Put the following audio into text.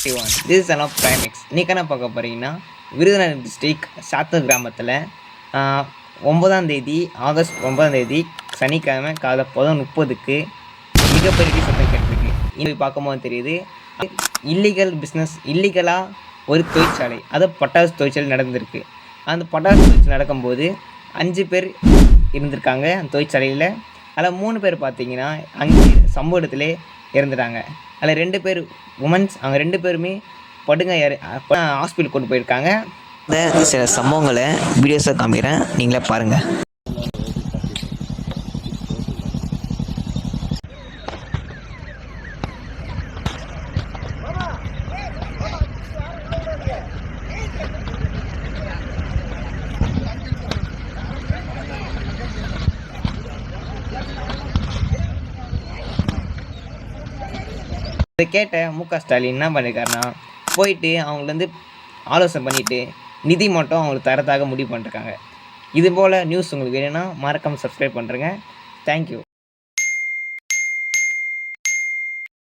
This is an of Primex. இன்றைக்கி என்ன பார்க்க போகிறீங்கன்னா விருதுநகர் டிஸ்ட்ரிக்ட் சாத்தூர் கிராமத்தில் 9ஆம் தேதி ஆகஸ்ட் 9ஆம் தேதி சனிக்கிழமை காலை 11:30க்கு மிகப்பெரிய சத்தம் கேட்டிருக்கு. இங்கே பார்க்கும்போது தெரியுது இல்லீகலாக ஒரு தொழிற்சாலை, அது பட்டாசு தொழிற்சாலை நடந்திருக்கு. அந்த பட்டாசு தொழிற்சாலை நடக்கும்போது 5 பேர் இருந்திருக்காங்க அந்த தொழிற்சாலையில். அதில் 3 பேர் பார்த்தீங்கன்னா அங்கே சம்பவ இடத்துல இறந்துட்டாங்க. அதில் 2 பேர் உமன்ஸ், அவங்க 2 பேருமே ஹாஸ்பிட்டல் கொண்டு போயிருக்காங்க. இந்த சில சம்பவங்களை வீடியோஸை காமிக்கிறேன், நீங்களே பாருங்கள். இதை கேட்ட மு.க. ஸ்டாலின் என்ன பண்ணியிருக்காருன்னா, போயிட்டு அவங்கள ஆலோசனை பண்ணிவிட்டு நிதி மட்டும் அவங்களுக்கு தரதாக முடிவு பண்ணிருக்காங்க. இது போல் நியூஸ் உங்களுக்கு வேணும்னா மறக்காமல் சப்ஸ்கிரைப் பண்ணுறேங்க. தேங்க்யூ.